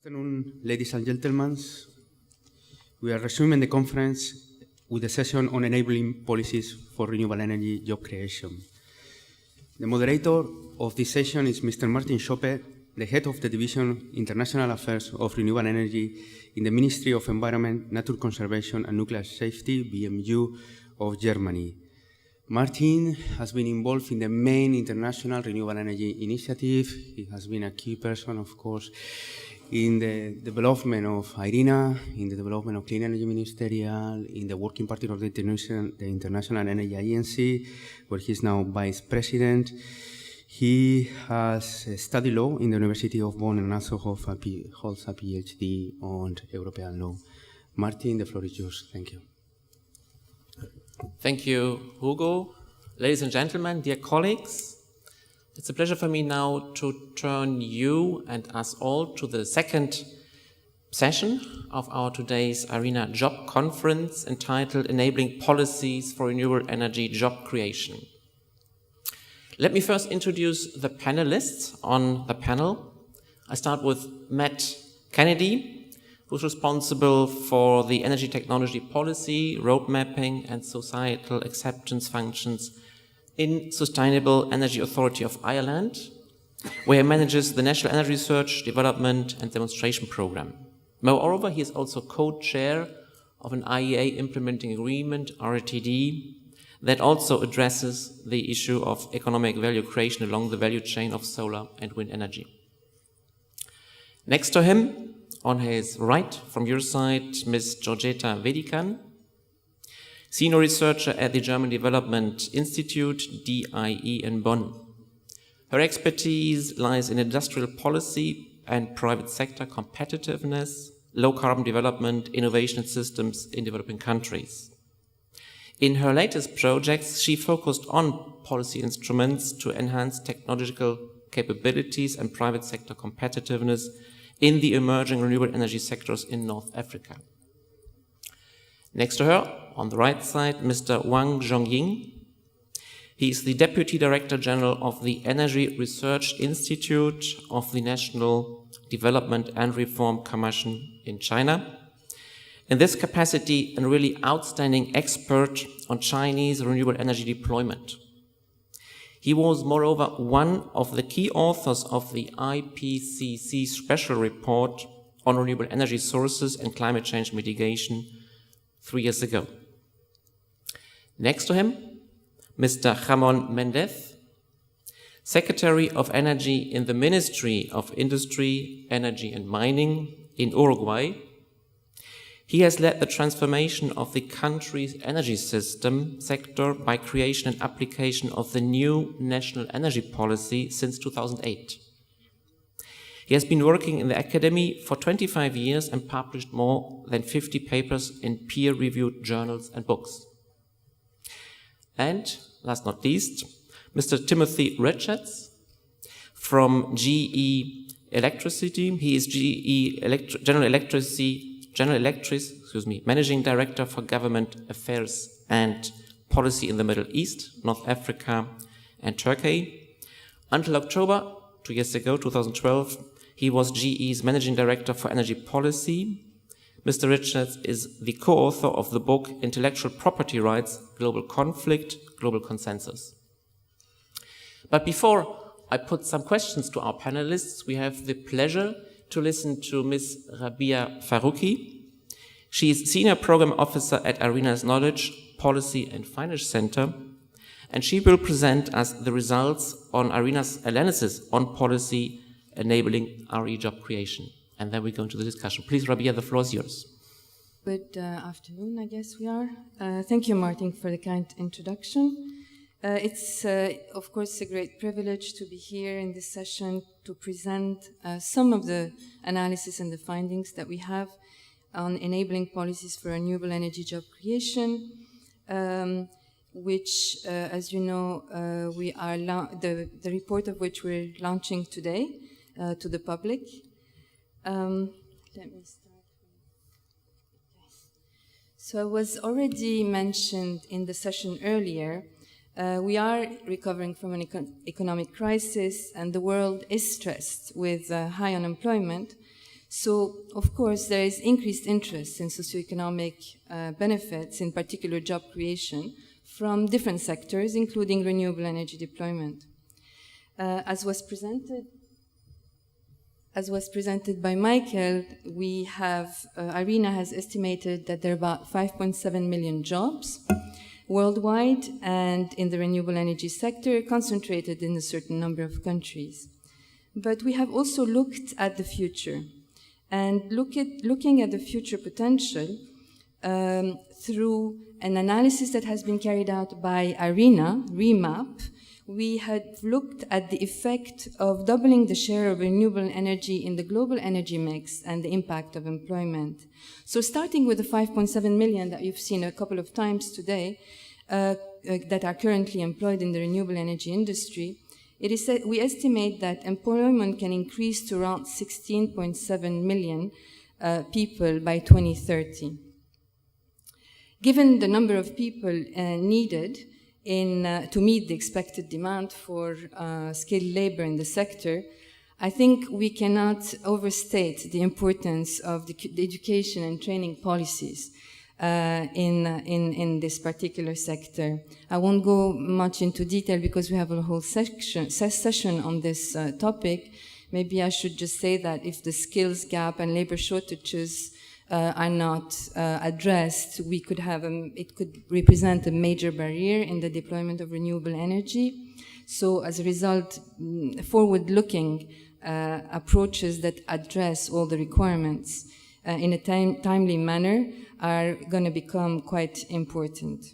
Afternoon, ladies and gentlemen. We are resuming the conference with a session on enabling policies for renewable energy job creation. The moderator of this session is Mr. Martin Schoppe, the head of the Division International Affairs of Renewable Energy in the Ministry of Environment, Nature Conservation and Nuclear Safety, BMU, of Germany. Martin has been involved in the main international renewable energy initiative. He has been a key person, of course, in the development of IRENA, in the development of Clean Energy Ministerial, in the working party of the International Energy Agency, where he is now vice president. He has studied law in the University of Bonn and also holds a PhD on European law. Martin, the floor is yours. Thank you. Thank you, Hugo. Ladies and gentlemen, dear colleagues, it's a pleasure for me now to turn you and us all to the second session of our today's IRENA Job Conference entitled Enabling Policies for Renewable Energy Job Creation. Let me first introduce the panelists on the panel. I start with Matt Kennedy, who's responsible for the energy technology policy, road mapping, and societal acceptance functions in Sustainable Energy Authority of Ireland, where he manages the National Energy Research, Development and Demonstration Program. Moreover, he is also co-chair of an IEA Implementing Agreement, RTD, that also addresses the issue of economic value creation along the value chain of solar and wind energy. Next to him, on his right, from your side, Ms. Georgeta Vedikan, senior researcher at the German Development Institute, DIE in Bonn. Her expertise lies in industrial policy and private sector competitiveness, low-carbon development, innovation systems in developing countries. In her latest projects, she focused on policy instruments to enhance technological capabilities and private sector competitiveness in the emerging renewable energy sectors in North Africa. Next to her, on the right side, Mr. Wang Zhongying. He is the Deputy Director General of the Energy Research Institute of the National Development and Reform Commission in China. In this capacity, a really outstanding expert on Chinese renewable energy deployment. He was, moreover, one of the key authors of the IPCC Special Report on Renewable Energy Sources and Climate Change Mitigation 3 years ago. Next to him, Mr. Ramon Mendez, Secretary of Energy in the Ministry of Industry, Energy and Mining in Uruguay. He has led the transformation of the country's energy system sector by creation and application of the new national energy policy since 2008. He has been working in the academy for 25 years and published more than 50 papers in peer-reviewed journals and books. And, last not least, Mr. Timothy Richards from GE Electricity. He is General Electric's Managing Director for Government Affairs and Policy in the Middle East, North Africa, and Turkey. Until October, 2 years ago, 2012, he was GE's Managing Director for Energy Policy. Mr. Richards is the co-author of the book Intellectual Property Rights, Global Conflict, Global Consensus. But before I put some questions to our panelists, we have the pleasure to listen to Ms. Rabia Faruqi. She is Senior Program Officer at IRENA's Knowledge, Policy and Finance Center, and she will present us the results on IRENA's analysis on policy enabling RE job creation. And then we go into the discussion. Please, Rabia, the floor is yours. Good afternoon, I guess we are. Thank you, Martin, for the kind introduction. It's, of course, a great privilege to be here in this session to present some of the analysis and the findings that we have on enabling policies for renewable energy job creation, which, as you know, we are the report of which we're launching today to the public. Let me start. So, it was already mentioned in the session earlier. We are recovering from an economic crisis, and the world is stressed with high unemployment. So, of course, there is increased interest in socioeconomic benefits, in particular job creation, from different sectors, including renewable energy deployment. As was presented by Michael, we have, IRENA has estimated that there are about 5.7 million jobs worldwide and in the renewable energy sector, concentrated in a certain number of countries. But we have also looked at the future, and looking at the future potential through an analysis that has been carried out by IRENA, REMAP, we had looked at the effect of doubling the share of renewable energy in the global energy mix and the impact of employment. So starting with the 5.7 million that you've seen a couple of times today that are currently employed in the renewable energy industry, we estimate that employment can increase to around 16.7 million people by 2030. Given the number of people needed to meet the expected demand for skilled labor in the sector, I think we cannot overstate the importance of the education and training policies in this particular sector. I won't go much into detail because we have a whole session on this topic. Maybe I should just say that if the skills gap and labor shortages are not addressed, we could have it could represent a major barrier in the deployment of renewable energy. So as a result, forward-looking approaches that address all the requirements in a timely manner are going to become quite important.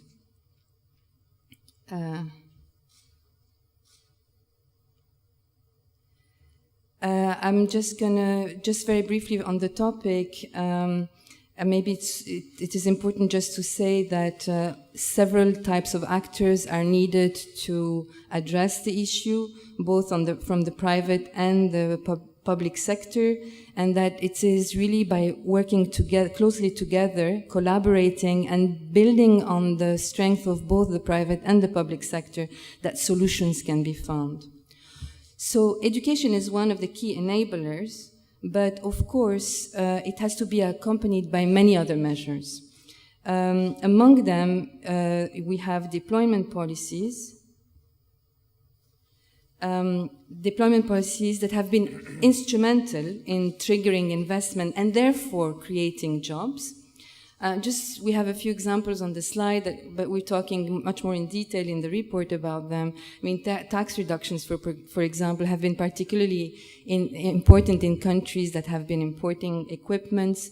I'm just gonna, very briefly on the topic, maybe it is important just to say that several types of actors are needed to address the issue, both from the private and the public sector, and that it is really by working closely together, collaborating and building on the strength of both the private and the public sector that solutions can be found. So education is one of the key enablers, but of course it has to be accompanied by many other measures. Among them, we have deployment policies. Deployment policies that have been instrumental in triggering investment and therefore creating jobs. We have a few examples on the slide, but we're talking much more in detail in the report about them. I mean, tax reductions, for example, have been particularly important in countries that have been importing equipments,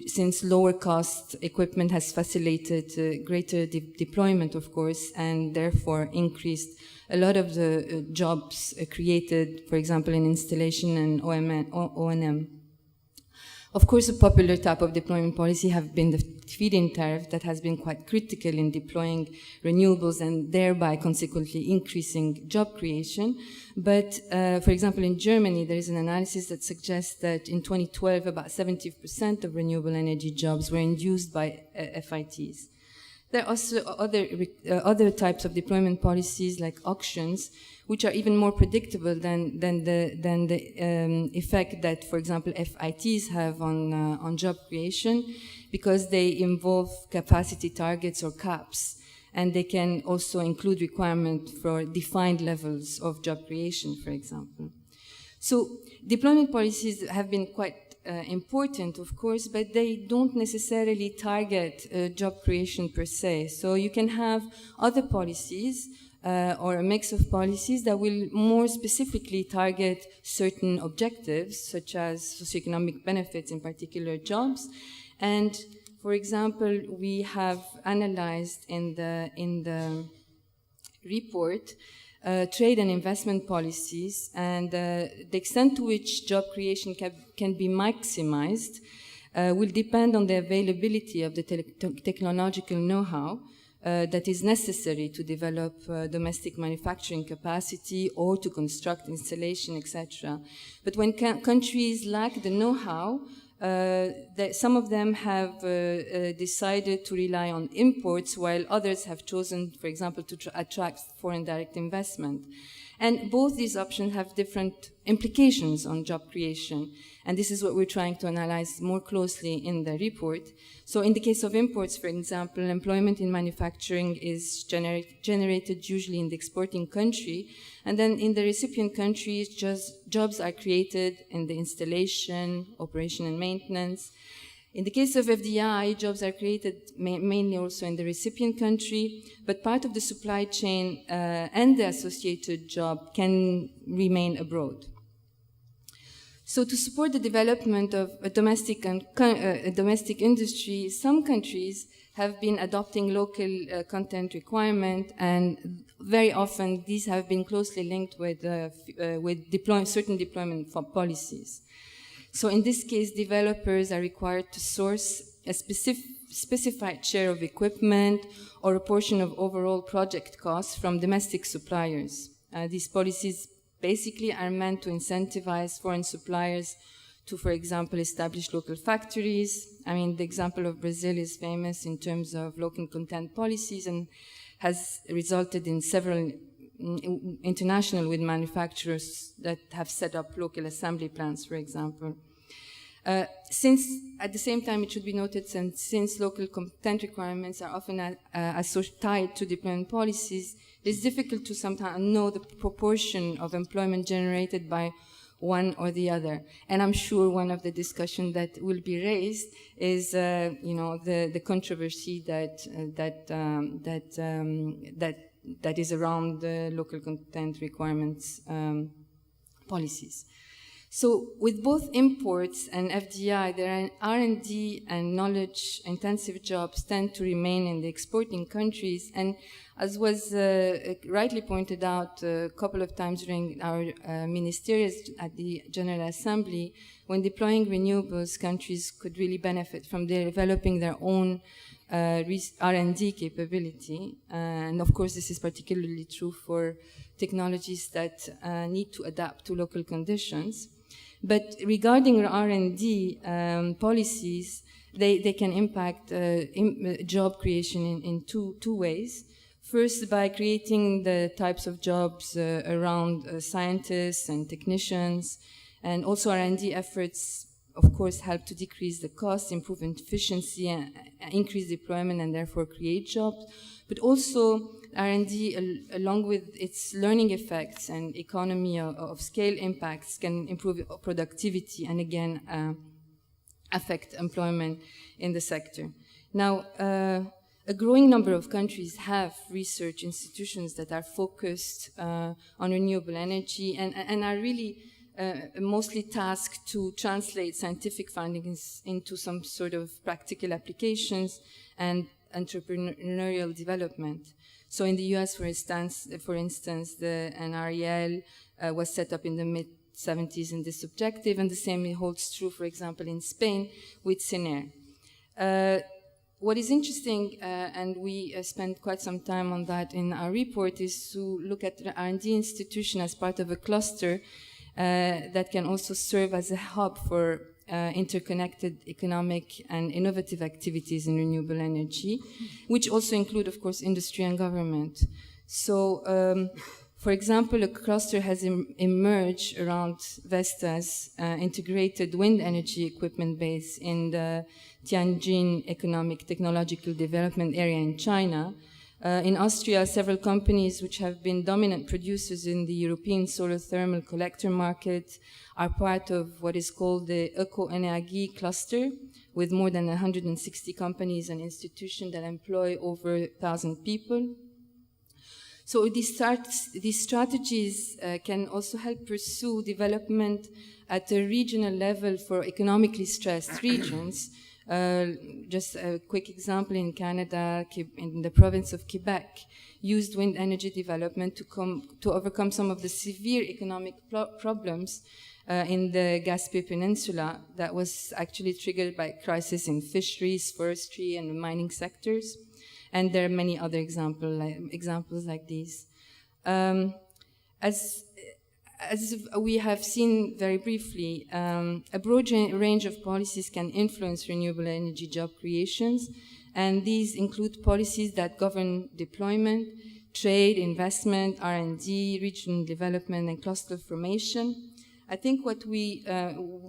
since lower cost equipment has facilitated greater deployment, of course, and therefore increased a lot of the jobs created, for example, in installation and O&M. Of course, a popular type of deployment policy have been the feed-in tariff that has been quite critical in deploying renewables and thereby consequently increasing job creation. But, for example, in Germany, there is an analysis that suggests that in 2012, about 70% of renewable energy jobs were induced by FITs. There are also other types of deployment policies like auctions, which are even more predictable than the effect that, for example, FITs have on job creation, because they involve capacity targets or caps, and they can also include requirement for defined levels of job creation, for example. So deployment policies have been quite important, of course, but they don't necessarily target job creation per se. So you can have other policies or a mix of policies that will more specifically target certain objectives, such as socioeconomic benefits, in particular jobs. And, for example, we have analyzed in the report trade and investment policies, and the extent to which job creation can be maximized will depend on the availability of the technological know-how that is necessary to develop domestic manufacturing capacity or to construct installation, etc. But when countries lack the know-how, some of them have decided to rely on imports, while others have chosen, for example, to attract foreign direct investment. And both these options have different implications on job creation. And this is what we're trying to analyze more closely in the report. So in the case of imports, for example, employment in manufacturing is generated usually in the exporting country. And then in the recipient countries, jobs are created in the installation, operation and maintenance. In the case of FDI, jobs are created mainly also in the recipient country, but part of the supply chain and the associated job can remain abroad. So to support the development of a domestic industry, some countries have been adopting local content requirement, and very often these have been closely linked with certain deployment policies. So in this case, developers are required to source a specified share of equipment or a portion of overall project costs from domestic suppliers. These policies basically are meant to incentivize foreign suppliers to, for example, establish local factories. I mean, the example of Brazil is famous in terms of local content policies and has resulted in several international wind manufacturers that have set up local assembly plants, for example. Since, at the same time, it should be noted, since local content requirements are often tied to deployment policies, it's difficult to sometimes know the proportion of employment generated by one or the other. And I'm sure one of the discussions that will be raised is, the controversy that is around the local content requirements policies. So with both imports and FDI, there are R&D and knowledge-intensive jobs tend to remain in the exporting countries. And as was rightly pointed out a couple of times during our ministerials at the General Assembly, when deploying renewables, countries could really benefit from developing their own R&D capability. And of course, this is particularly true for technologies that need to adapt to local conditions. But regarding R&D policies, they can impact job creation in two ways. First, by creating the types of jobs around scientists and technicians, and also R&D efforts, of course, help to decrease the cost, improve efficiency, and increase deployment, and therefore create jobs. But also, R&D, along with its learning effects and economy of scale impacts, can improve productivity and again affect employment in the sector. Now, a growing number of countries have research institutions that are focused on renewable energy and are really mostly tasked to translate scientific findings into some sort of practical applications and entrepreneurial development. So in the US, for instance, the NREL was set up in the mid-70s in this objective, and the same holds true, for example, in Spain with CENER. What is interesting, and we spent quite some time on that in our report, is to look at the R&D institution as part of a cluster that can also serve as a hub for interconnected economic and innovative activities in renewable energy, which also include, of course, industry and government. So, for example, a cluster has emerged around Vestas integrated wind energy equipment base in the Tianjin Economic Technological Development Area in China. In Austria, several companies which have been dominant producers in the European solar thermal collector market are part of what is called the Öko-Energie cluster, with more than 160 companies and institutions that employ over 1,000 people. So these strategies can also help pursue development at a regional level for economically stressed regions. Just a quick example, in Canada, in the province of Quebec, used wind energy development to overcome some of the severe economic problems in the Gaspé Peninsula that was actually triggered by crisis in fisheries, forestry, and the mining sectors. And there are many other examples like these. As we have seen very briefly, a broad range of policies can influence renewable energy job creations, and these include policies that govern deployment, trade, investment, R&D, regional development, and cluster formation. I think what we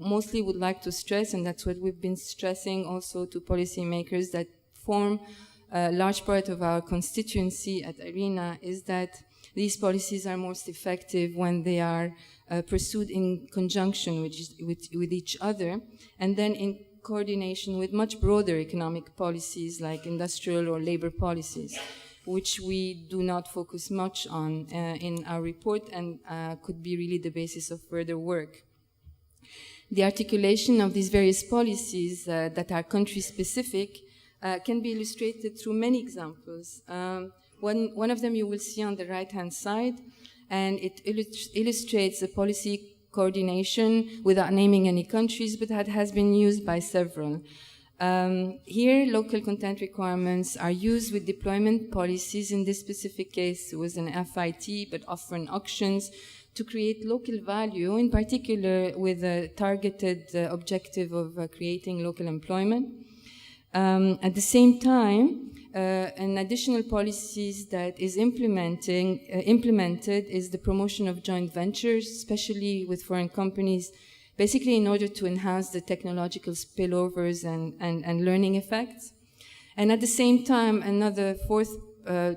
mostly would like to stress, and that's what we've been stressing also to policymakers that form a large part of our constituency at IRENA, is that these policies are most effective when they are pursued in conjunction with each other, and then in coordination with much broader economic policies like industrial or labor policies, which we do not focus much on in our report and could be really the basis of further work. The articulation of these various policies that are country-specific can be illustrated through many examples. One of them you will see on the right-hand side, and it illustrates the policy coordination without naming any countries, but that has been used by several. Here, local content requirements are used with deployment policies. In this specific case, it was an FIT, but often auctions, to create local value, in particular with a targeted objective of creating local employment. At the same time, an additional policies that is implemented is the promotion of joint ventures, especially with foreign companies, basically in order to enhance the technological spillovers and learning effects. And at the same time, another fourth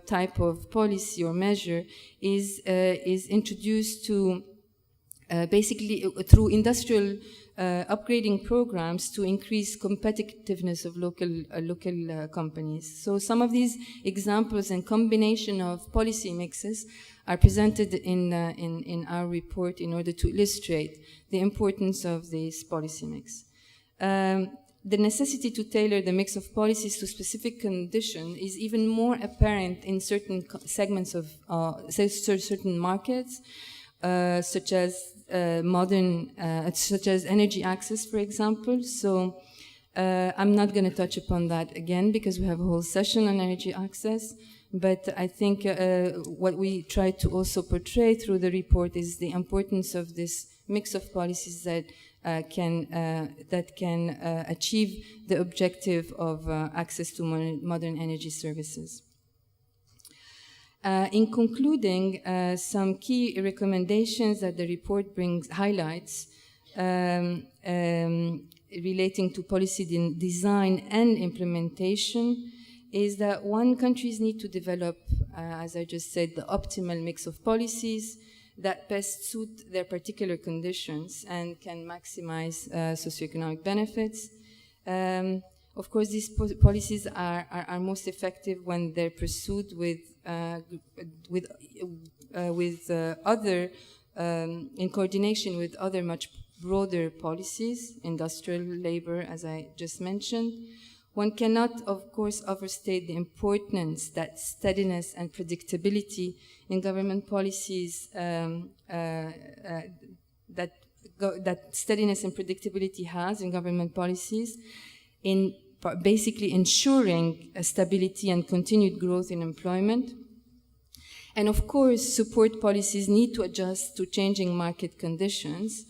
type of policy or measure is introduced to basically through industrial upgrading programs to increase competitiveness of local companies. So some of these examples and combination of policy mixes are presented in our report in order to illustrate the importance of this policy mix. The necessity to tailor the mix of policies to specific conditions is even more apparent in certain segments of certain markets, such as such as energy access, for example. So I'm not going to touch upon that again because we have a whole session on energy access. But I think what we try to also portray through the report is the importance of this mix of policies that can achieve the objective of access to modern energy services. In concluding, some key recommendations that the report highlights relating to policy design and implementation is that countries need to develop, as I just said, the optimal mix of policies that best suit their particular conditions and can maximize socioeconomic benefits. Of course, these policies are most effective when they're pursued with other, in coordination with other much broader policies, industrial, labor, as I just mentioned. One cannot, of course, overstate the importance that steadiness and predictability in government policies, that steadiness and predictability has in government policies in basically ensuring stability and continued growth in employment. And of course, support policies need to adjust to changing market conditions.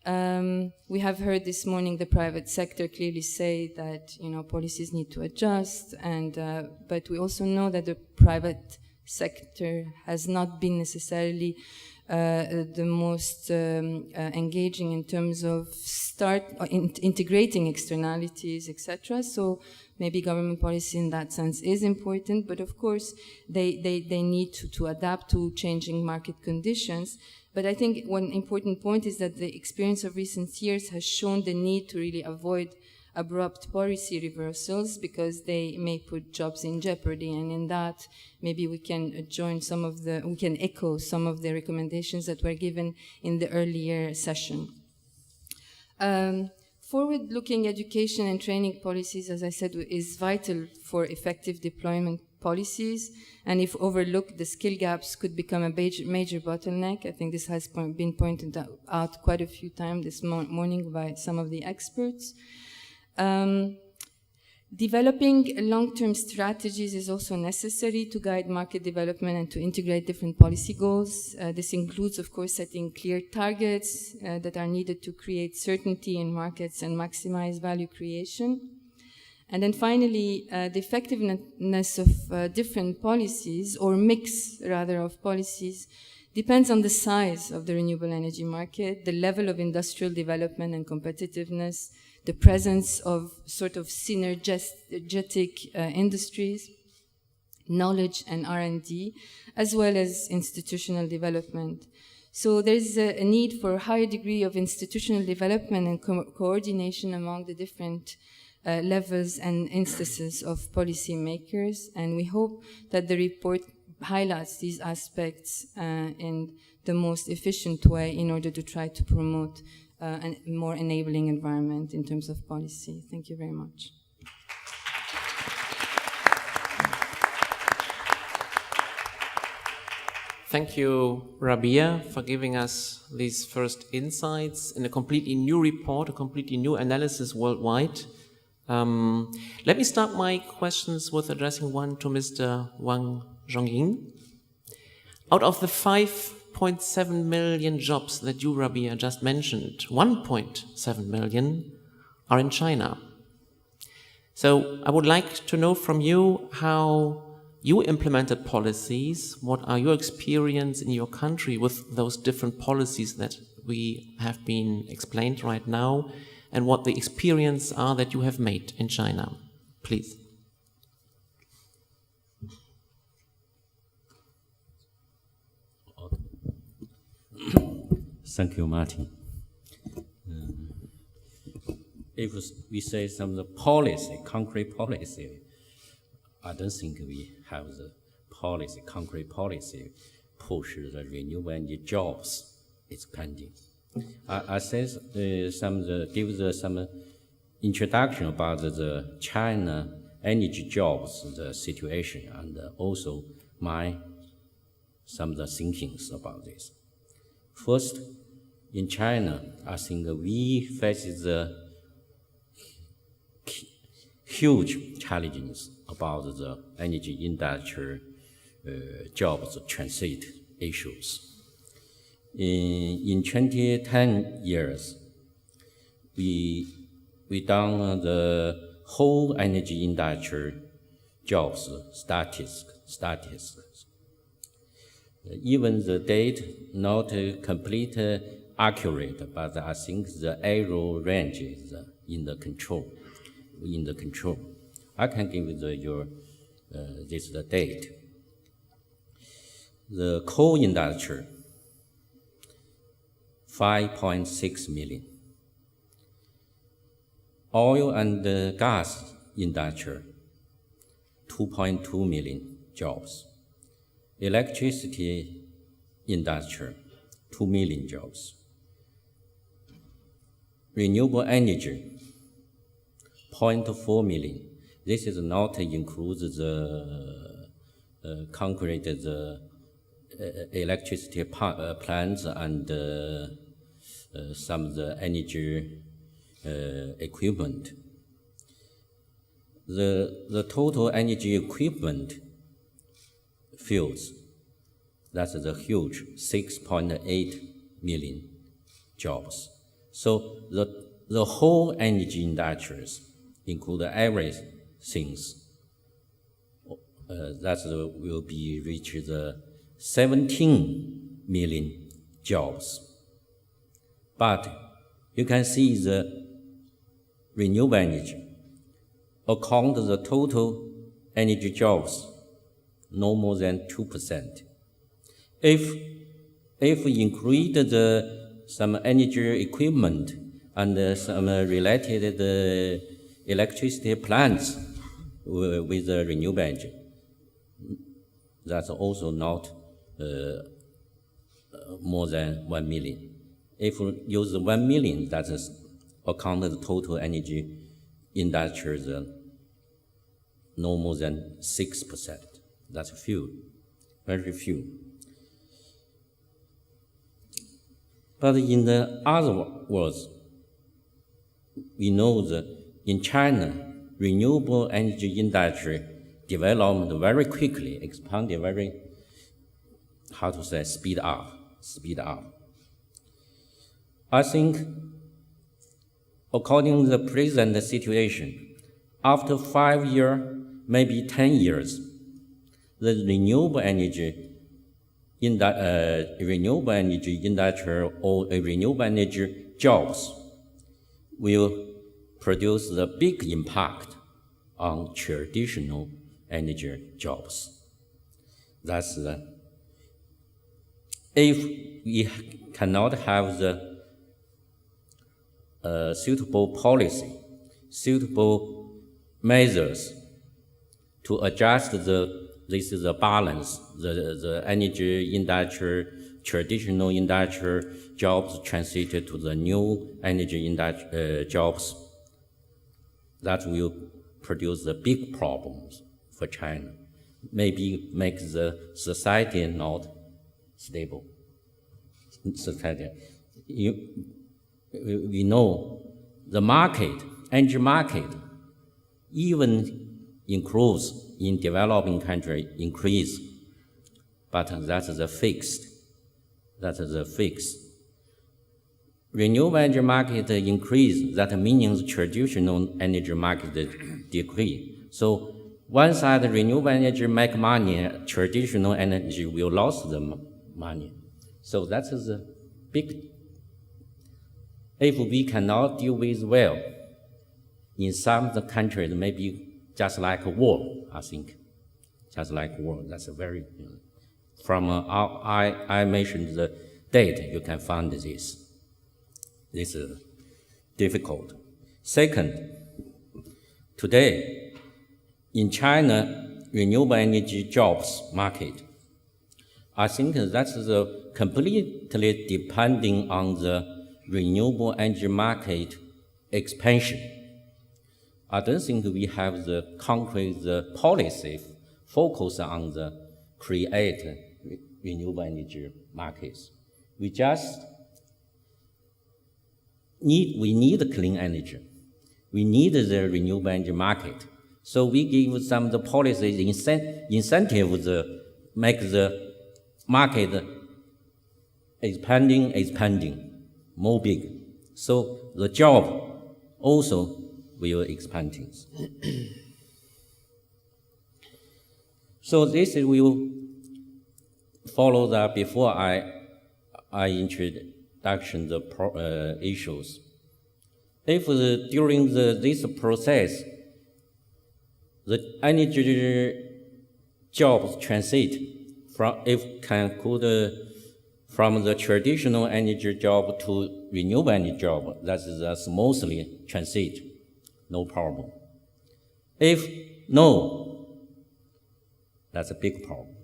We have heard this morning the private sector clearly say that policies need to adjust, but we also know that the private sector has not been necessarily the most engaging in terms of integrating externalities, etc. So maybe government policy in that sense is important, but of course they need to adapt to changing market conditions. But I think one important point is that the experience of recent years has shown the need to really avoid abrupt policy reversals because they may put jobs in jeopardy, and in that maybe we can we can echo some of the recommendations that were given in the earlier session. Forward-looking education and training policies, as I said, is vital for effective deployment policies, and if overlooked, the skill gaps could become a major bottleneck. I think this has been pointed out quite a few times this morning by some of the experts. Developing long-term strategies is also necessary to guide market development and to integrate different policy goals. This includes, of course, setting clear targets that are needed to create certainty in markets and maximize value creation. And then finally, the effectiveness of different policies, or mix rather of policies, depends on the size of the renewable energy market, the level of industrial development and competitiveness, the presence of sort of synergetic industries, knowledge and R&D, as well as institutional development. So there's a need for a higher degree of institutional development and coordination among the different levels and instances of policymakers, and we hope that the report highlights these aspects in the most efficient way in order to try to promote a more enabling environment in terms of policy. Thank you very much. Thank you, Rabia, for giving us these first insights in a completely new report, a completely new analysis worldwide. Let me start my questions with addressing one to Mr. Wang Zhongying. Out of the 5.7 million jobs that you, Rabia, just mentioned, 1.7 million are in China. So I would like to know from you how you implemented policies. What are your experience in your country with those different policies that we have been explained right now, and what the experience are that you have made in China? Please. Thank you, Martin. If we say some of the policy, concrete policy, I don't think we have the policy, concrete policy, push the renewable energy jobs expanding. I say some introduction about the China energy jobs, the situation, and also some of the thinkings about this. First, in China, I think we face the huge challenges about the energy industry jobs transit issues. In 2010 years, we done the whole energy industry jobs statistics. Even the date not complete accurate, but I think the error range is in the control. I can give you the date. The coal industry, 5.6 million. Oil and gas industry, 2.2 million jobs. Electricity industry, 2 million jobs. Renewable energy, 0.4 million. This is not include the concrete, the electricity plants and some of the energy equipment. The total energy equipment fields, that's the huge 6.8 million jobs. So the whole energy industries include everything. That will be reach the 17 million jobs. But you can see the renewable energy account the total energy jobs no more than 2%. If we include some energy equipment and some related electricity plants with the renewable energy, that's also not more than 1 million. If we use 1 million, that is account the total energy industries no more than 6%. That's few, very few. But in the other words, we know that in China, renewable energy industry developed very quickly, expanded very, speed up. I think, according to the present situation, after 5 years, maybe 10 years, the renewable energy industry or renewable energy jobs will produce the big impact on traditional energy jobs. That's if we cannot have the suitable policy, suitable measures to adjust this is the balance, the energy industry, traditional industry jobs transited to the new energy industry jobs, that will produce the big problems for China. Maybe make the society not stable. Society. We know the market, energy market, even increase in developing country increase, but that is a fixed. That is a fix. Renewable energy market increase, that means traditional energy market decrease. So one side renewable energy make money, traditional energy will lose the money. So that is a big. If we cannot deal with well, in some of the countries, maybe just like a war, I think. Just like war, that's a very, from I mentioned the date, you can find this. This is difficult. Second, today, in China, renewable energy jobs market, I think that is completely depending on the renewable energy market expansion. I don't think we have the concrete policy focus on the create renewable energy markets. We just need clean energy. We need the renewable energy market. So we give some of the policies incentives make the market expanding, more big. So the job also will expanding. So this will follow that before I introduction the issues. If during this process, the energy jobs transit from from the traditional energy job to renewable energy job, that is smoothly transit, no problem. If no, that's a big problem.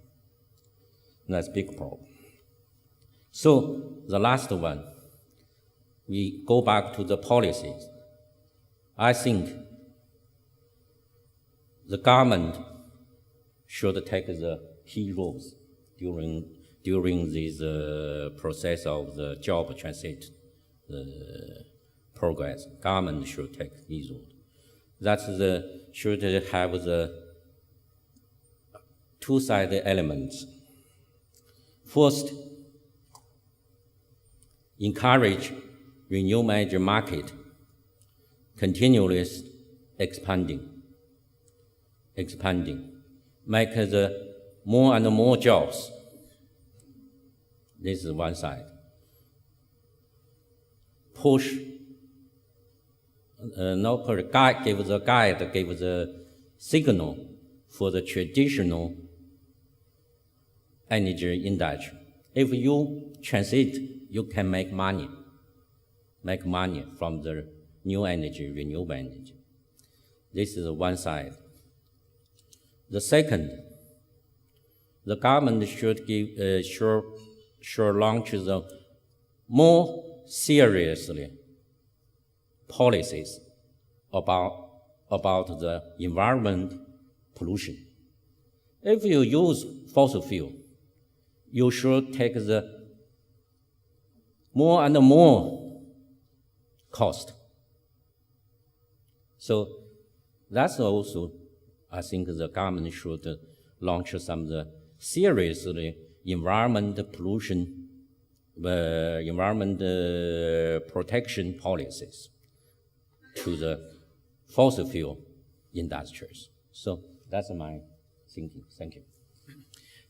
That's a big problem. So the last one, we go back to the policies. I think the government should take the key roles during this process of the job transit progress. Government should take these roles. That should have the two-sided elements. First, encourage renewable energy market continuously expanding, make the more and more jobs. This is one side. Push, not push, give the signal for the traditional energy industry. If you transit, you can make money from the new energy, renewable energy. This is one side. The second, the government should give should launch the more seriously policies about the environment pollution. If you use fossil fuel, you should take the more and more cost. So that's also, I think the government should launch some of the seriously environment pollution, environment protection policies to the fossil fuel industries. So that's my thinking. Thank you.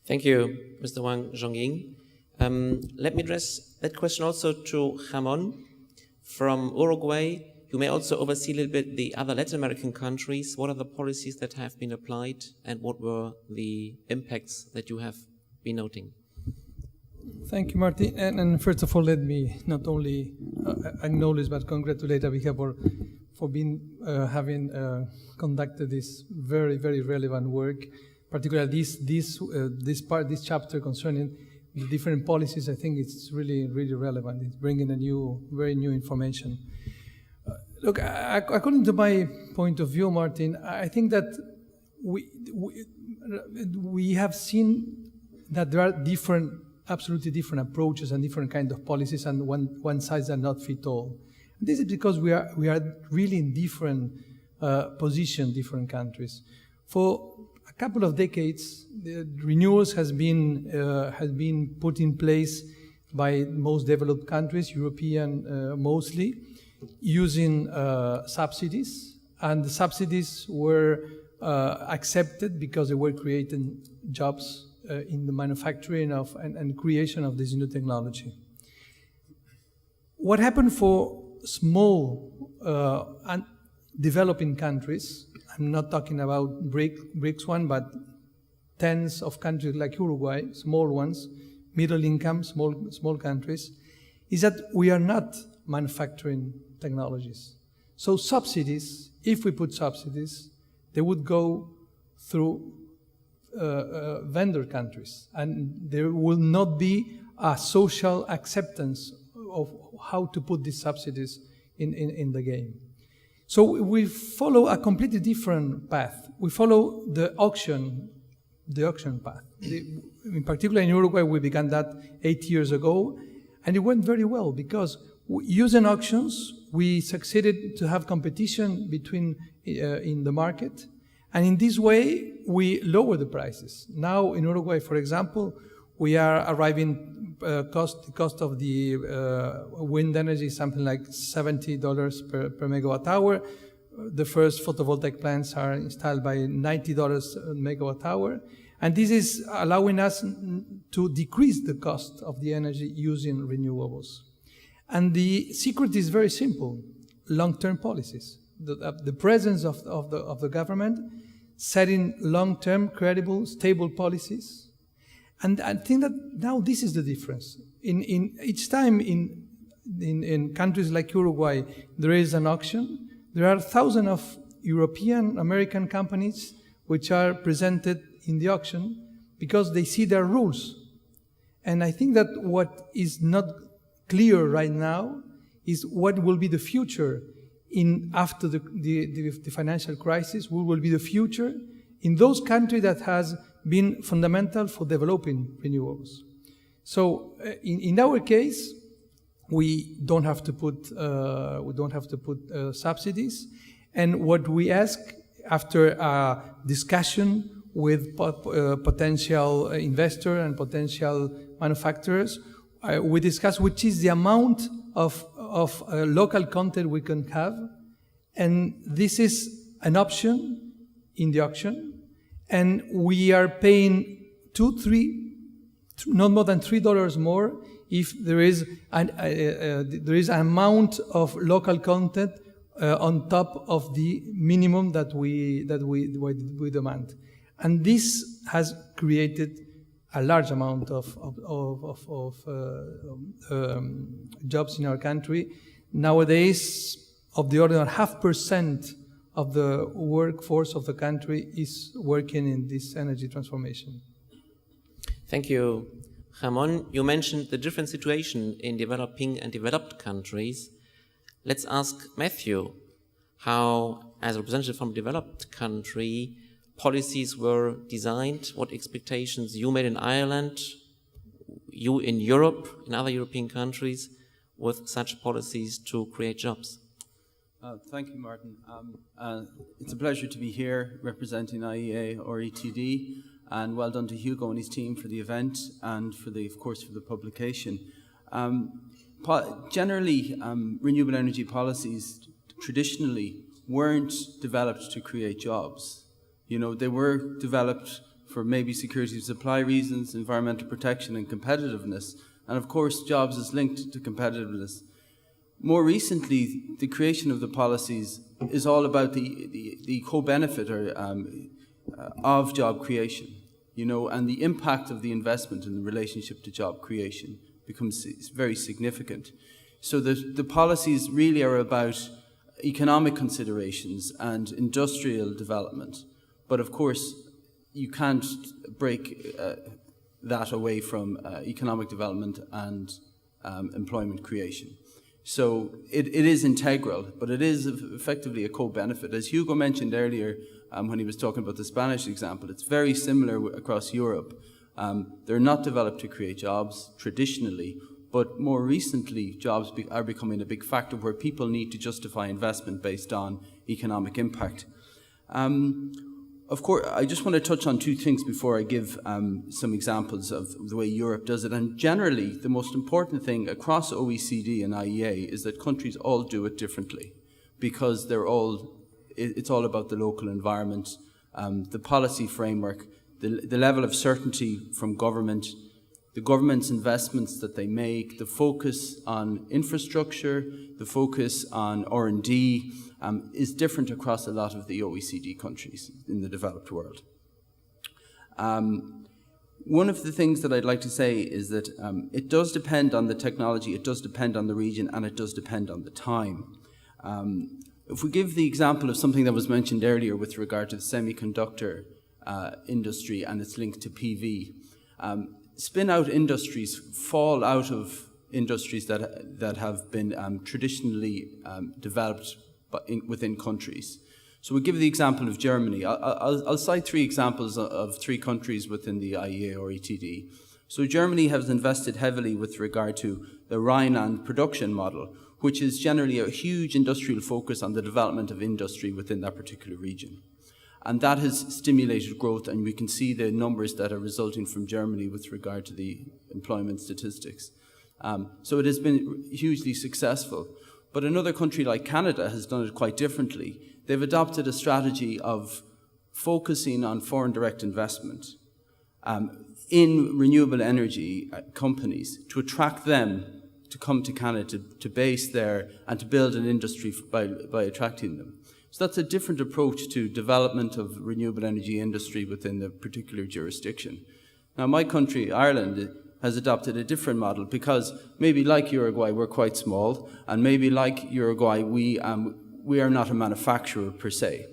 Thank you, Mr. Wang Zhongying. Let me address that question also to Ramon from Uruguay. You may also oversee a little bit the other Latin American countries. What are the policies that have been applied and what were the impacts that you have been noting? Thank you, Martin. And first of all, let me not only acknowledge but congratulate Abhija for having conducted this very, very relevant work. Particularly this chapter concerning the different policies. I think it's really, really relevant. It's bringing very new information. Look, according to my point of view, Martin, I think that we have seen that there are absolutely different approaches and different kinds of policies, and one size does not fit all. This is because we are really in different positions, different countries. For a couple of decades, the renewables has been put in place by most developed countries, European mostly, using subsidies, and the subsidies were accepted because they were creating jobs in the manufacturing of and creation of this new technology. What happened for small and developing countries, I'm not talking about BRICS one, but tens of countries like Uruguay, small ones, middle income, small countries, is that we are not manufacturing technologies. So subsidies, if we put subsidies, they would go through vendor countries, and there will not be a social acceptance of how to put these subsidies in the game. So we follow a completely different path. We follow the auction path. In particular, in Uruguay, we began that 8 years ago, and it went very well because using auctions, we succeeded to have competition in the market, and in this way, we lower the prices. Now, in Uruguay, for example, we are arriving cost of the wind energy is something like $70 per megawatt hour. The first photovoltaic plants are installed by $90 megawatt hour. And this is allowing us to decrease the cost of the energy using renewables. And the secret is very simple: long-term policies. The presence of the government setting long-term, credible, stable policies. And I think that now this is the difference. In each time in countries like Uruguay, there is an auction. There are thousands of European, American companies which are presented in the auction because they see their rules. And I think that what is not clear right now is what will be the future after the financial crisis. What will be the future in those countries that has been fundamental for developing renewables. So in our case, we don't have to put subsidies, and what we ask after a discussion with potential investor and potential manufacturers, we discuss which is the amount of local content we can have, and this is an option in the auction. And we are paying not more than $3 more if there is an amount of local content on top of the minimum that we demand. And this has created a large amount of jobs in our country. Nowadays, of the order of 0.5% of the workforce of the country is working in this energy transformation. Thank you, Ramon. You mentioned the different situation in developing and developed countries. Let's ask Matthew how, as a representative from a developed country, policies were designed, what expectations you made in Ireland, you in Europe, in other European countries, with such policies to create jobs. Thank you, Martin. It's a pleasure to be here representing IEA or ETD, and well done to Hugo and his team for the event and for the publication. Generally, renewable energy policies traditionally weren't developed to create jobs. You know, they were developed for maybe security of supply reasons, environmental protection and competitiveness. And of course, jobs is linked to competitiveness. More recently, the creation of the policies is all about the co-benefit of job creation, you know, and the impact of the investment in the relationship to job creation becomes very significant. So the policies really are about economic considerations and industrial development. But of course, you can't break that away from economic development and employment creation. So it is integral, but it is effectively a co-benefit. As Hugo mentioned earlier, when he was talking about the Spanish example, it's very similar across Europe. They're not developed to create jobs traditionally, but more recently, jobs are becoming a big factor where people need to justify investment based on economic impact. Of course, I just want to touch on two things before I give some examples of the way Europe does it. And generally, the most important thing across OECD and IEA is that countries all do it differently, because it's all about the local environment, the policy framework, the level of certainty from government, the government's investments that they make, the focus on infrastructure, the focus on R&D, is different across a lot of the OECD countries in the developed world. One of the things that I'd like to say is that it does depend on the technology, it does depend on the region, and it does depend on the time. If we give the example of something that was mentioned earlier with regard to the semiconductor industry and its link to PV, spin-out industries fall out of industries that have been traditionally developed within countries. So we'll give the example of Germany. I'll cite three examples of three countries within the IEA or ETD. So Germany has invested heavily with regard to the Rhineland production model, which is generally a huge industrial focus on the development of industry within that particular region. And that has stimulated growth, and we can see the numbers that are resulting from Germany with regard to the employment statistics. So it has been hugely successful. But another country like Canada has done it quite differently. They've adopted a strategy of focusing on foreign direct investment in renewable energy companies to attract them to come to Canada, to base there and to build an industry by attracting them. So that's a different approach to development of renewable energy industry within the particular jurisdiction. Now, my country, Ireland, has adopted a different model because maybe like Uruguay, we're quite small, and maybe like Uruguay, we are not a manufacturer per se.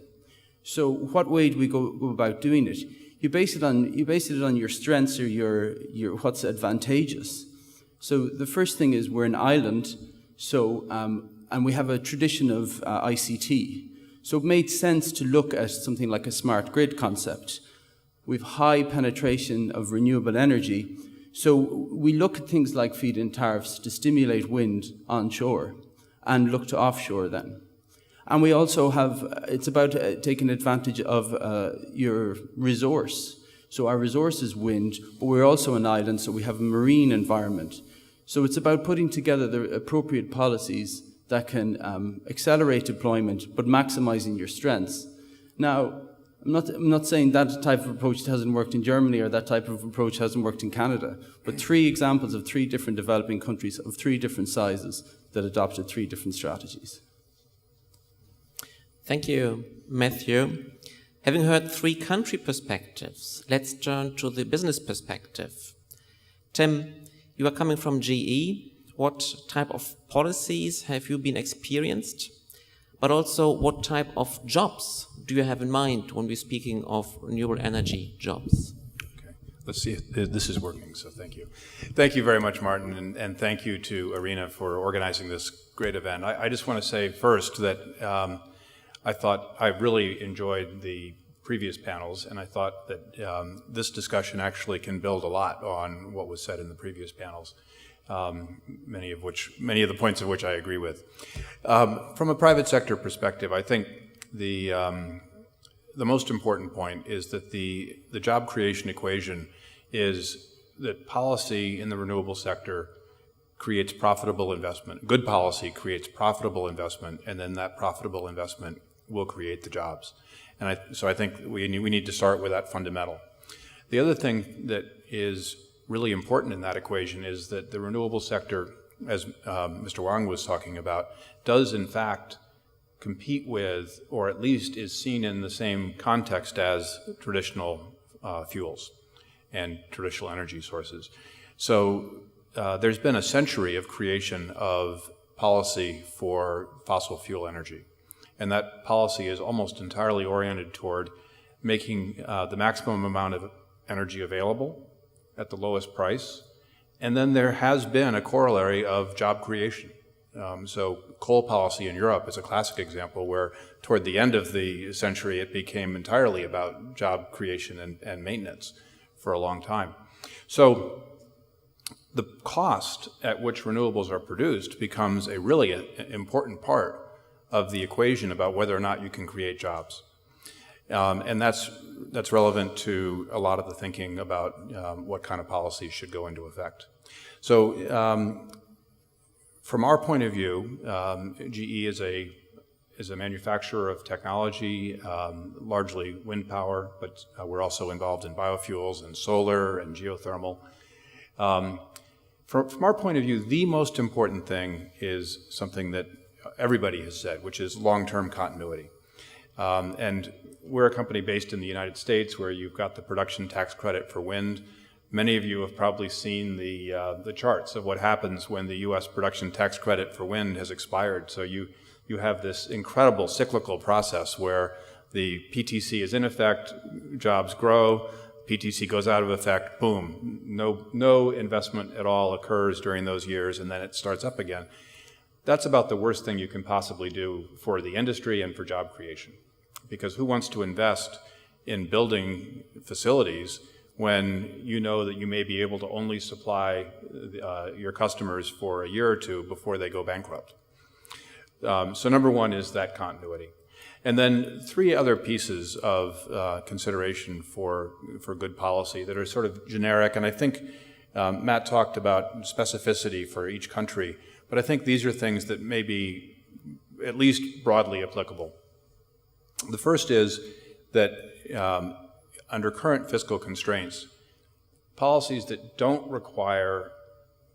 So what way do we go about doing it? You base it on your strengths or your what's advantageous. So the first thing is we're an island, so and we have a tradition of ICT. So it made sense to look at something like a smart grid concept. We've high penetration of renewable energy, so we look at things like feed-in tariffs to stimulate wind onshore and look to offshore then. And we also have, it's about taking advantage of your resource. So our resource is wind, but we're also an island, so we have a marine environment. So it's about putting together the appropriate policies that can accelerate deployment, but maximizing your strengths. Now, I'm not saying that type of approach hasn't worked in Germany or that type of approach hasn't worked in Canada, but three examples of three different developing countries of three different sizes that adopted three different strategies. Thank you, Matthew. Having heard three country perspectives, let's turn to the business perspective. Tim, you are coming from GE. What type of policies have you been experienced? But also, what type of jobs do you have in mind when we're speaking of renewable energy jobs? Okay, let's see if this is working, so thank you. Thank you very much, Martin, and thank you to IRENA for organizing this great event. I just want to say first that I thought I really enjoyed the previous panels, and I thought that this discussion actually can build a lot on what was said in the previous panels. Many of the points of which I agree with. From a private sector perspective, I think the most important point is that the job creation equation is that policy in the renewable sector creates profitable investment. Good policy creates profitable investment, and then that profitable investment will create the jobs. And so I think we need to start with that fundamental. The other thing that is really important in that equation is that the renewable sector, as Mr. Wang was talking about, does in fact compete with, or at least is seen in the same context as traditional fuels and traditional energy sources. So there's been a century of creation of policy for fossil fuel energy. And that policy is almost entirely oriented toward making the maximum amount of energy available at the lowest price. And then there has been a corollary of job creation. So coal policy in Europe is a classic example where toward the end of the century it became entirely about job creation and maintenance for a long time. So the cost at which renewables are produced becomes a really important part of the equation about whether or not you can create jobs. And that's relevant to a lot of the thinking about what kind of policies should go into effect. So from our point of view, GE is a manufacturer of technology, largely wind power, but we're also involved in biofuels and solar and geothermal. From our point of view, the most important thing is something that everybody has said, which is long-term continuity. And we're a company based in the United States where you've got the production tax credit for wind. Many of you have probably seen the charts of what happens when the U.S. production tax credit for wind has expired. So you have this incredible cyclical process where the PTC is in effect, jobs grow, PTC goes out of effect, boom, no investment at all occurs during those years, and then it starts up again. That's about the worst thing you can possibly do for the industry and for job creation. Because who wants to invest in building facilities when you know that you may be able to only supply your customers for a year or two before they go bankrupt? So number one is that continuity. And then three other pieces of consideration for good policy that are sort of generic, and I think Matt talked about specificity for each country, but I think these are things that may be at least broadly applicable. The first is that under current fiscal constraints, policies that don't require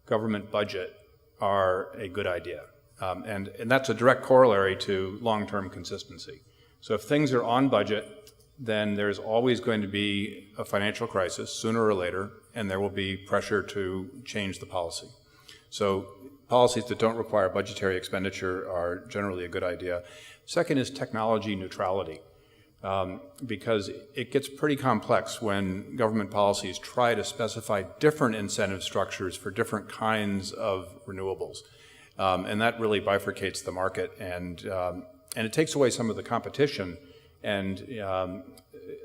government budget are a good idea. And that's a direct corollary to long-term consistency. So if things are on budget, then there's always going to be a financial crisis sooner or later, and there will be pressure to change the policy. So policies that don't require budgetary expenditure are generally a good idea. Second is technology neutrality, because it gets pretty complex when government policies try to specify different incentive structures for different kinds of renewables. And that really bifurcates the market, and it takes away some of the competition and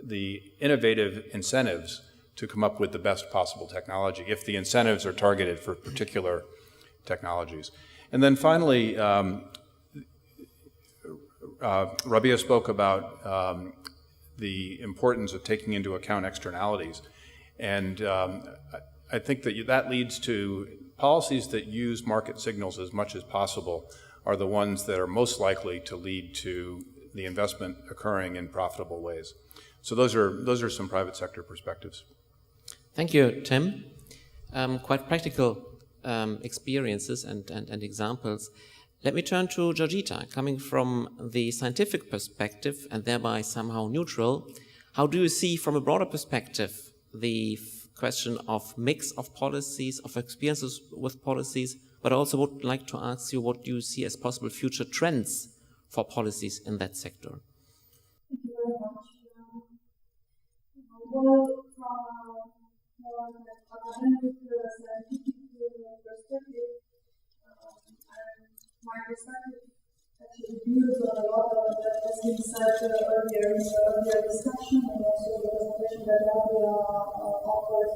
the innovative incentives to come up with the best possible technology if the incentives are targeted for particular technologies. And then finally, Rabia spoke about the importance of taking into account externalities. And I think that leads to policies that use market signals as much as possible are the ones that are most likely to lead to the investment occurring in profitable ways. So those are some private sector perspectives. Thank you, Tim. Quite practical experiences and examples. Let me turn to Georgita, coming from the scientific perspective and thereby somehow neutral. How do you see from a broader perspective the question of mix of policies, of experiences with policies, but also would like to ask you what do you see as possible future trends for policies in that sector? Thank you very much. Well, from an academic scientific perspective, my perspective actually builds on a lot of that has been said earlier in the earlier discussion and also the presentation that Rabia offered.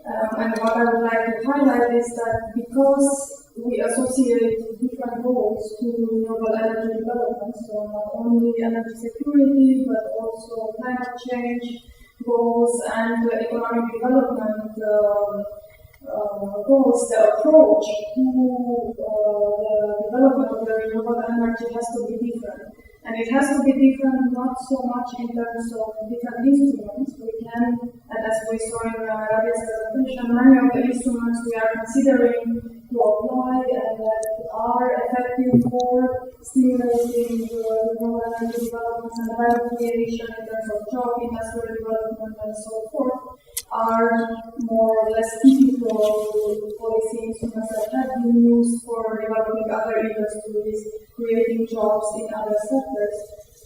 And what I would like to highlight is that because we associate different goals to renewable energy development, so not only energy security, but also climate change goals and economic development goals, the approach to the development of the renewable energy has to be different. And And it has to be different, not so much in terms of different instruments. We can, and as we saw in Rabia's presentation, many of the instruments we are considering to apply and that are effective for stimulating renewable energy developments and value creation in terms of job, industrial development, and so forth, are more or less typical policy instruments that have been used for developing other industries, creating jobs in other sectors.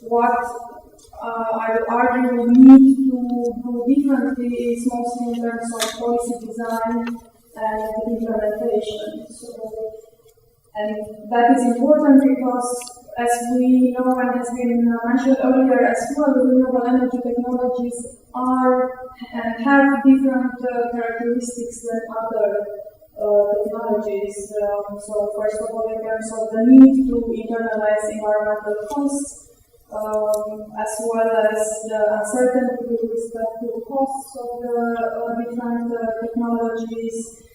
What I would argue we need to do differently is mostly in terms of policy design and implementation. And that is important because, as we know and has been mentioned earlier as well, renewable energy technologies are and have different characteristics than other technologies. So first of all, in terms of the need to internalize environmental costs, as well as the uncertainty with respect to costs of the different technologies.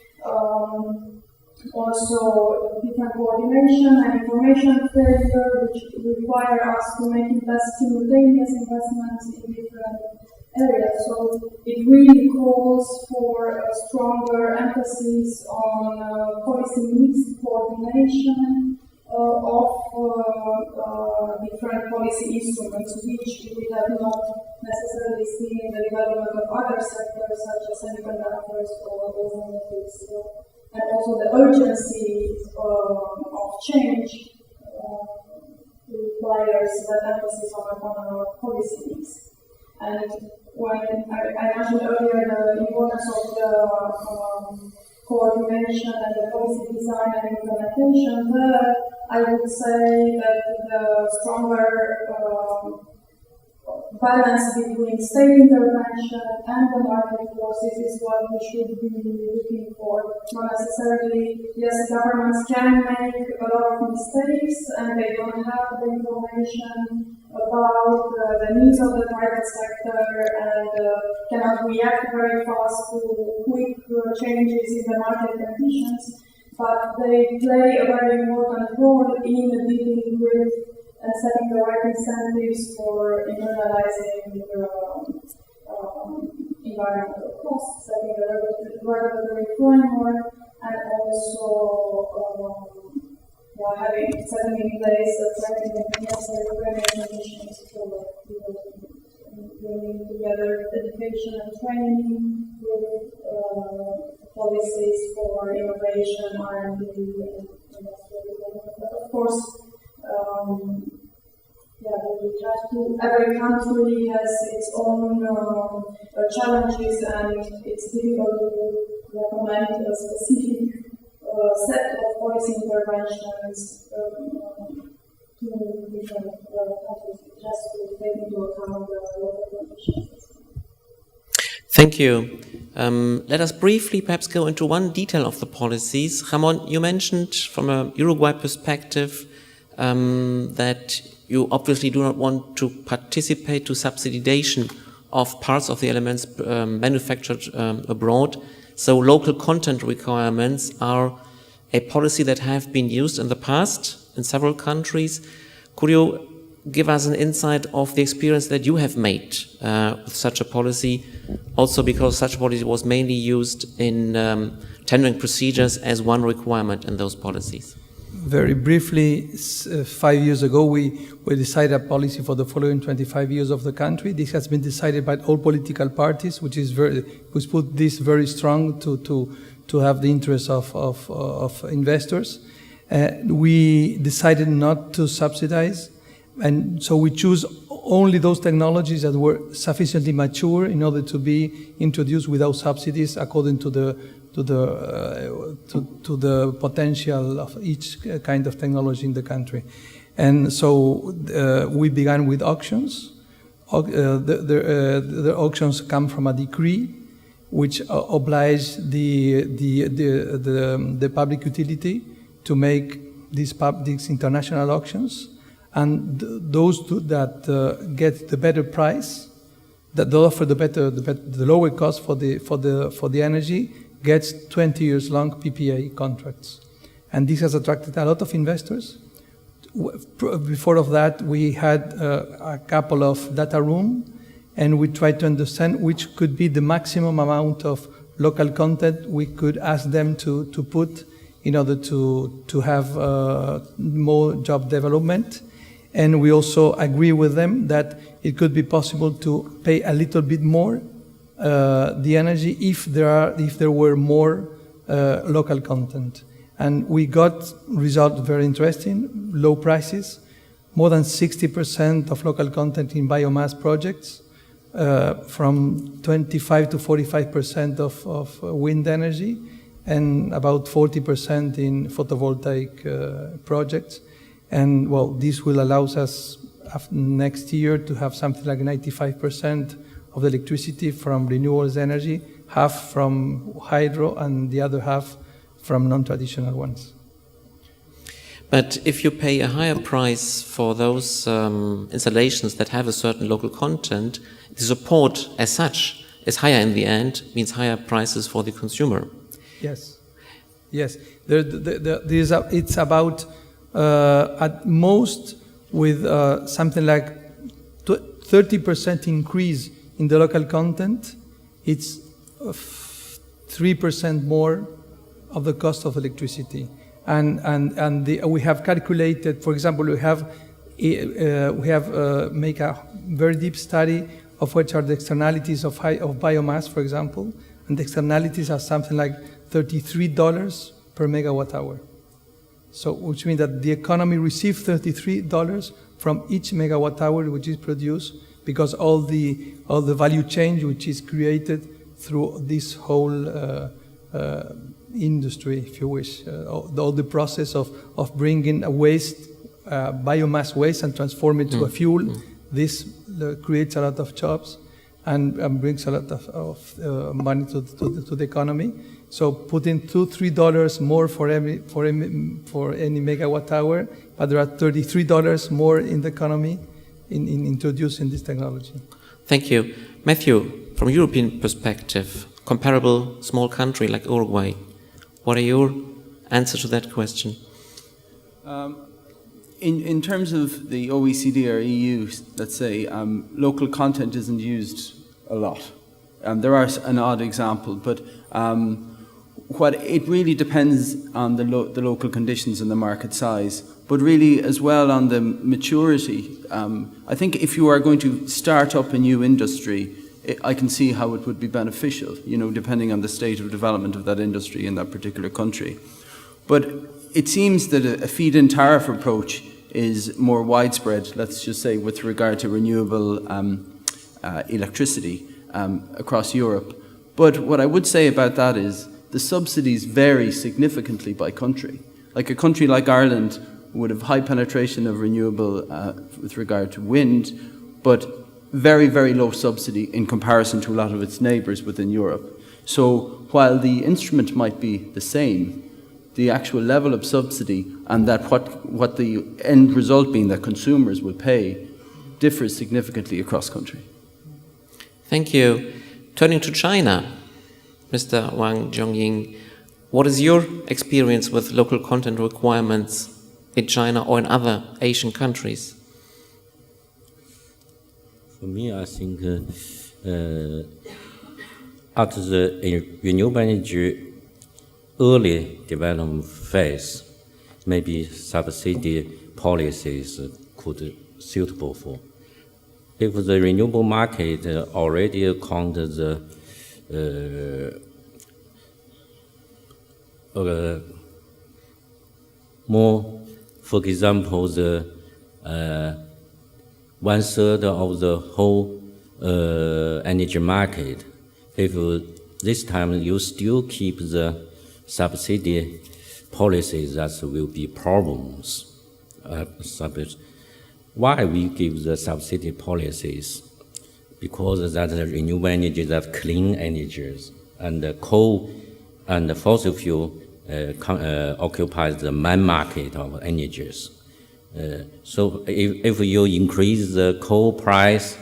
Also, different coordination and information failure, which require us to make simultaneous investments in different areas. So it really calls for a stronger emphasis on policy mix coordination of different policy instruments, which we have not necessarily seen in the development of other sectors such as semiconductors or automobiles. And also the urgency of change requires that emphasis on a policy mix. And when I mentioned earlier the importance of the coordination and the policy design and implementation, there I would say that the stronger balance between state intervention and the market forces is what we should be looking for. Not necessarily, yes, governments can make a lot of mistakes and they don't have the information about the needs of the private sector and cannot react very fast to quick changes in the market conditions, but they play a very important role in dealing with and setting the right incentives for internalizing environmental costs, setting the regulatory framework, and also setting in place the necessary conditions for bringing together education and training with policies for innovation, R&D, and industrial development. Of course, every country has its own challenges, and it's difficult to recommend a specific set of policy interventions to different countries, just to take into account the local conditions. Thank you. Let us briefly perhaps go into one detail of the policies. Ramon, you mentioned from a Uruguay perspective that you obviously do not want to participate to subsidization of parts of the elements manufactured abroad. So local content requirements are a policy that have been used in the past in several countries. Could you give us an insight of the experience that you have made with such a policy, also because such a policy was mainly used in tendering procedures as one requirement in those policies? Very briefly, 5 years ago, we decided a policy for the following 25 years of the country. This has been decided by all political parties, which put this very strong to have the interest of investors. We decided not to subsidize, and so we choose only those technologies that were sufficiently mature in order to be introduced without subsidies according to the potential of each kind of technology in the country. And so we began with auctions. The auctions come from a decree which obliged the public utility to make these international auctions, and those that get the better price, that offer the lower cost for the energy, gets 20 years long PPA contracts. And this has attracted a lot of investors Before of that, we had a couple of data room, and we tried to understand which could be the maximum amount of local content we could ask them to put in order to have more job development. And we also agree with them that it could be possible to pay a little bit more the energy if there were more local content. And we got results very interesting, low prices, more than 60% of local content in biomass projects, from 25 to 45% of wind energy, and about 40% in photovoltaic projects. And well, this will allow us next year to have something like 95% of the electricity from renewable energy, half from hydro and the other half from non-traditional ones. But if you pay a higher price for those installations that have a certain local content, the support as such is higher in the end, means higher prices for the consumer. Yes, yes. It's about at most with something like 30% increase in the local content. It's 3% more of the cost of electricity. We have calculated, for example, we have make a very deep study of which are the externalities of biomass, for example, and the externalities are something like $33 per megawatt hour. So, which means that the economy receives $33 from each megawatt hour which is produced, because all the value chain which is created through this whole industry, if you wish, all the process of bringing a waste, biomass waste, and transform it to a fuel. This creates a lot of jobs and brings a lot of money to the economy. So putting $2-3 more for any megawatt hour, but there are $33 more in the economy in introducing this technology. Thank you. Matthew, from a European perspective, comparable small country like Uruguay, what are your answers to that question? In terms of the OECD or EU, let's say, local content isn't used a lot. There are an odd example, but what it really depends on the local conditions and the market size, but really as well on the maturity. I think if you are going to start up a new industry, I can see how it would be beneficial, depending on the state of development of that industry in that particular country. But it seems that a feed-in tariff approach is more widespread, let's just say, with regard to renewable electricity across Europe. But what I would say about that is the subsidies vary significantly by country. Like a country like Ireland would have high penetration of renewable with regard to wind, but very, very low subsidy in comparison to a lot of its neighbours within Europe. So while the instrument might be the same, the actual level of subsidy and that what the end result being that consumers will pay differs significantly across country. Thank you. Turning to China, Mr. Wang Zhongying, what is your experience with local content requirements in China or in other Asian countries? For me, I think after the renewable energy early development phase, maybe subsidy policies could suitable for. If the renewable market already accounted the more, for example, the 1/3 of the whole energy market. If this time you still keep the subsidy policies, that will be problems. Why we give the subsidy policies? Because that the renewable energy, that clean energies, and the coal and the fossil fuel occupies the main market of energies. So if you increase the coal price,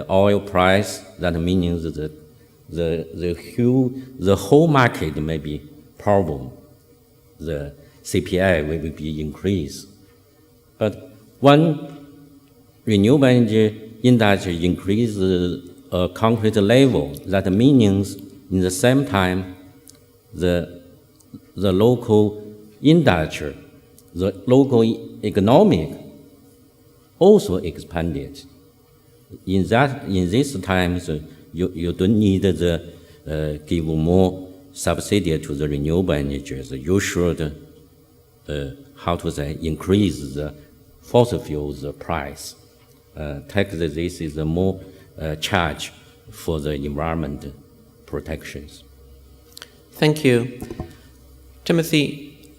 oil price, that means that the whole market may be problem. The CPI will be increased. But when renewable energy industry increases a concrete level, that means in the same time, the local industry, the local economic also expanded. In these times, you don't need the give more subsidy to the renewable energies. You should increase the fossil fuels price. This is a more charge for the environment protections. Thank you. Timothy,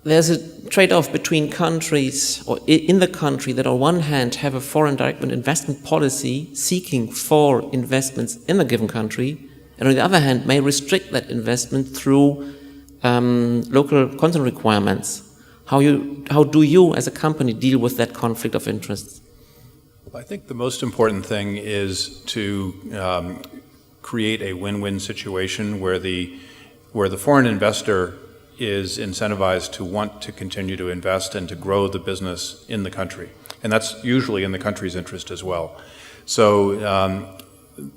there's a trade-off between countries, or in the country, that on one hand have a foreign direct investment policy seeking for investments in a given country, and on the other hand may restrict that investment through local content requirements. How do you as a company deal with that conflict of interests? I think the most important thing is to create a win-win situation where the foreign investor is incentivized to want to continue to invest and to grow the business in the country. And that's usually in the country's interest as well. So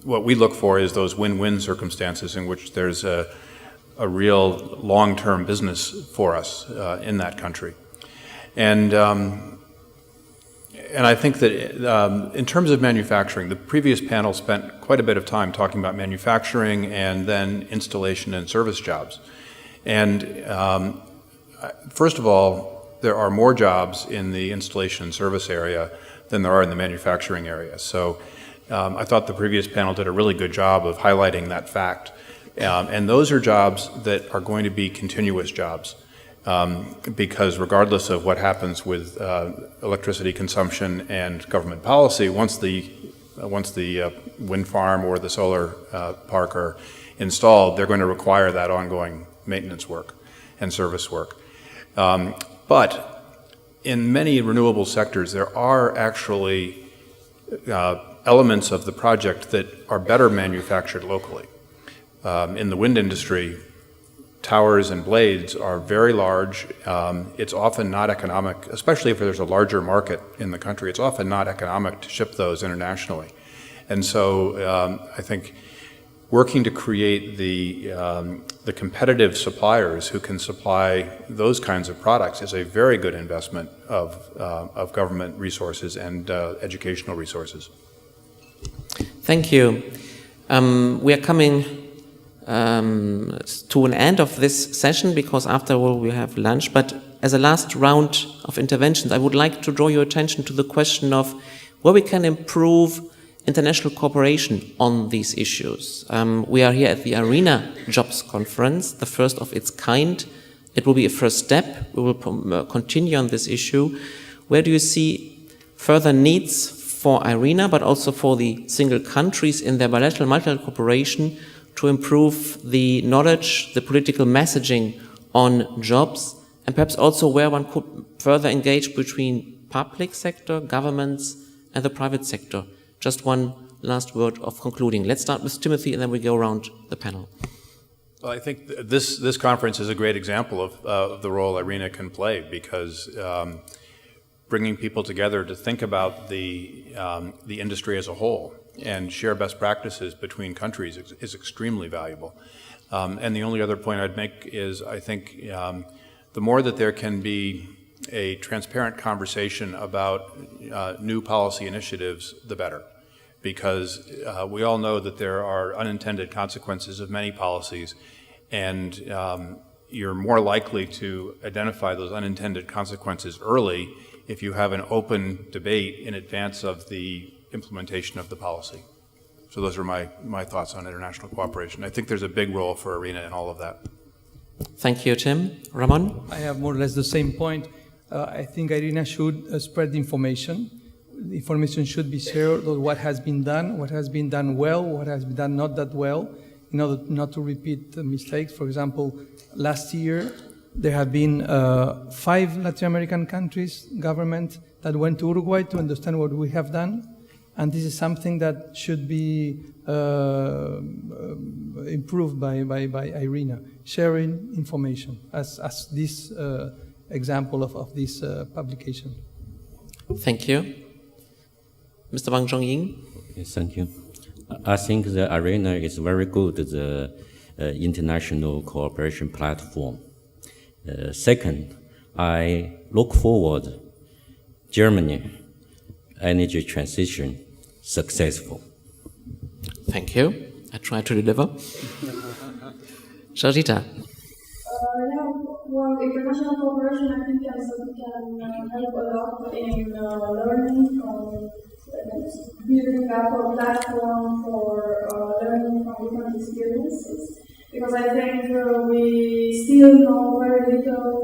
what we look for is those win-win circumstances in which there's a real long-term business for us in that country. And I think that in terms of manufacturing, the previous panel spent quite a bit of time talking about manufacturing and then installation and service jobs. And first of all, there are more jobs in the installation and service area than there are in the manufacturing area. So I thought the previous panel did a really good job of highlighting that fact. And those are jobs that are going to be continuous jobs. Because regardless of what happens with electricity consumption and government policy, once the wind farm or the solar park are installed, they're going to require that ongoing maintenance work and service work. But in many renewable sectors, there are actually elements of the project that are better manufactured locally. In the wind industry, towers and blades are very large. It's often not economic, especially if there's a larger market in the country, it's often not economic to ship those internationally. And so I think working to create the competitive suppliers who can supply those kinds of products is a very good investment of government resources and educational resources. Thank you. We are coming to an end of this session because after all we have lunch, but as a last round of interventions I would like to draw your attention to the question of where we can improve international cooperation on these issues. We are here at the IRENA Jobs Conference, the first of its kind. It will be a first step. We will continue on this issue. Where do you see further needs for IRENA but also for the single countries in their bilateral multilateral cooperation to improve the knowledge, the political messaging on jobs, and perhaps also where one could further engage between public sector, governments, and the private sector? Just one last word of concluding. Let's start with Timothy, and then we go around the panel. Well, I think this conference is a great example of the role IRENA can play, because bringing people together to think about the industry as a whole and share best practices between countries is extremely valuable. And the only other point I'd make is I think the more that there can be a transparent conversation about new policy initiatives, the better. Because we all know that there are unintended consequences of many policies, and you're more likely to identify those unintended consequences early if you have an open debate in advance of the implementation of the policy. So those are my thoughts on international cooperation. I think there's a big role for IRENA in all of that. Thank you, Tim. Ramon? I have more or less the same point. I think IRENA should spread information. The information should be shared on what has been done well, what has been done not that well, in order not to repeat the mistakes. For example, last year there have been 5 Latin American countries, government, that went to Uruguay to understand what we have done. And this is something that should be improved by IRENA, sharing information as this example of this publication. Thank you. Mr. Wang Zhongying. Yes, thank you. I think the IRENA is very good, the international cooperation platform. Second, I look forward Germany energy transition successful. Thank you. I try to deliver. Sharjita. Yeah, well, international cooperation, I think, can help a lot in learning from building up a platform for learning from different experiences. Because I think we still know very little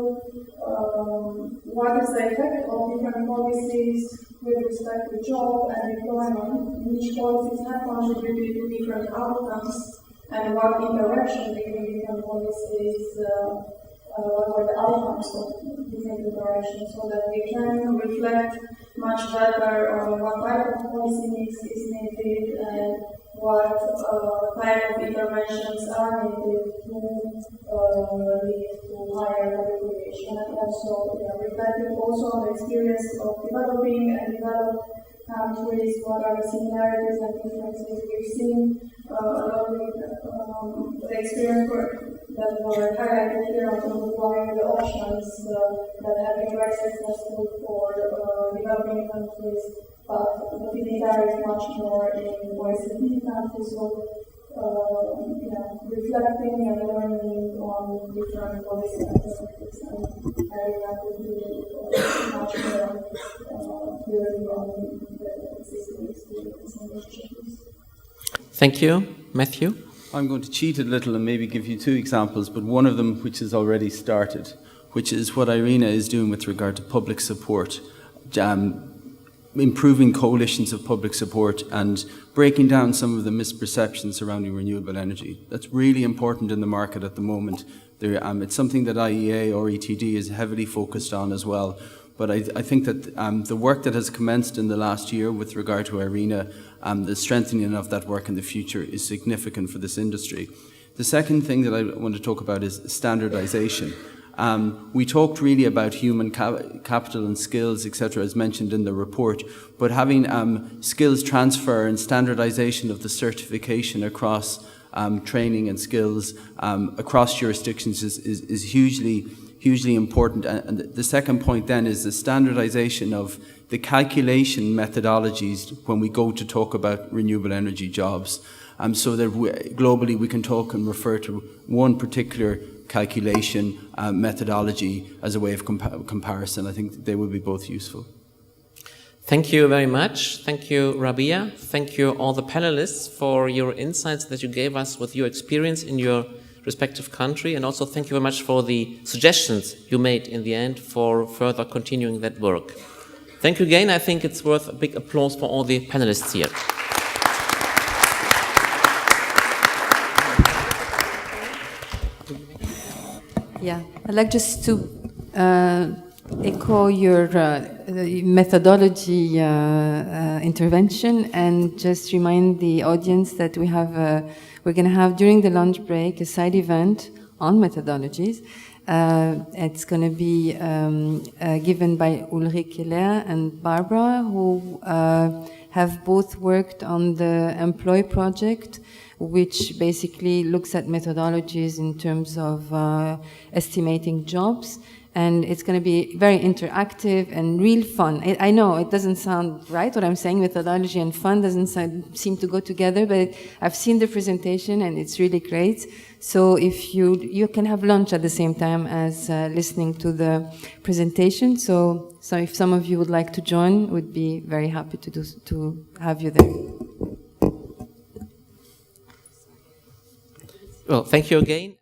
what is the effect of different policies with respect to job and employment, which policies have contributed to different outcomes, and what interaction between different policies, what were the outcomes of different interactions, so that we can reflect much better on what type of policy mix is needed and what type of interventions are needed to lead to higher value creation, and also reflecting also on the experience of developing and developed countries, what are the similarities and differences. We've seen a lot of the experience that were highlighted here on the options that have been very successful for developing countries, but the Finita is much more in OECD countries, so reflecting and learning on different policy perspectives, and IRENA could be much more building on the existing experience and initiatives. Thank you. Matthew? I'm going to cheat a little and maybe give you two examples, but one of them which has already started, which is what IRENA is doing with regard to public support, improving coalitions of public support and breaking down some of the misperceptions surrounding renewable energy. That's really important in the market at the moment. It's something that IEA or ETD is heavily focused on as well. But I think that the work that has commenced in the last year with regard to IRENA, the strengthening of that work in the future is significant for this industry. The second thing that I want to talk about is standardization. We talked really about human capital and skills, etc., as mentioned in the report, but having skills transfer and standardization of the certification across training and skills across jurisdictions is hugely important. And the second point then is the standardization of the calculation methodologies when we go to talk about renewable energy jobs, so that globally we can talk and refer to one particular calculation methodology as a way of comparison. I think they would be both useful. Thank you very much. Thank you, Rabia. Thank you all the panelists for your insights that you gave us with your experience in your respective country, and also thank you very much for the suggestions you made in the end for further continuing that work. Thank you again. I think it's worth a big applause for all the panelists here. Yeah, I'd like just to echo your methodology intervention and just remind the audience that we're going to have during the lunch break a side event on methodologies. It's going to be given by Ulrike Keller and Barbara, who have both worked on the Employ project, which basically looks at methodologies in terms of estimating jobs. And it's going to be very interactive and real fun. I know it doesn't sound right what I'm saying, methodology and fun doesn't seem to go together, but I've seen the presentation and it's really great. So if you can have lunch at the same time as listening to the presentation. So if some of you would like to join, we'd be very happy to have you there. Well, thank you again.